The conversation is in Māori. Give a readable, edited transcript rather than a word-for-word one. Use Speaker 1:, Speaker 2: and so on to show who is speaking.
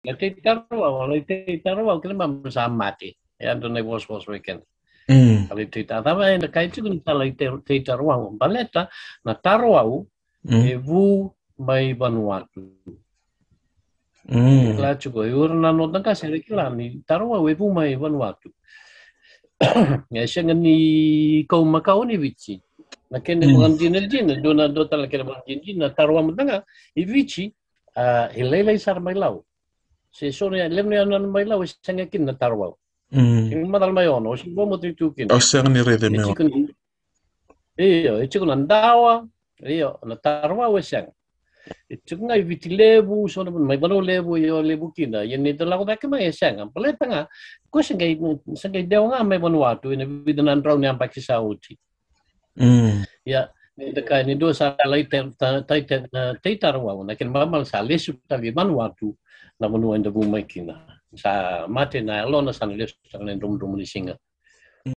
Speaker 1: Te tarwa kile mam samati. Ya donde vos weekend. Kali te tava ina kai tu ni tala te tarwa baleta na tarwa e vu mai Vanuatu. Kila chuko urna no tanga sere kila ni tarwa e vu mai Vanuatu. Ya senga ni kau makau ni vici. Na kene bukan jina dona dota la kene bukan jina tarwa mtanga i vici hilele sar mai lau. Se sore lemne anan mai lau senga kin na tarwa. Sing madal mai ono sing bomo tukin.
Speaker 2: O seng ni rede me.
Speaker 1: Iyo, itu kan andawa. Iyo, na tarwa wesang. Itu ngai viti lebu so na mai bano lebu yo lebu kina. Yen itu lagu tak mai sang. Pale tanga. Ko sengai dewa nga mai Vanuatu ina vidanan raw ni ampak sauti. Ya, dekai ni do sa lai te tarwa na ken mamal sa lesu tali Vanuatu na manu enda bumai kina. Sa mate na lona san lesu tali rum ni singa.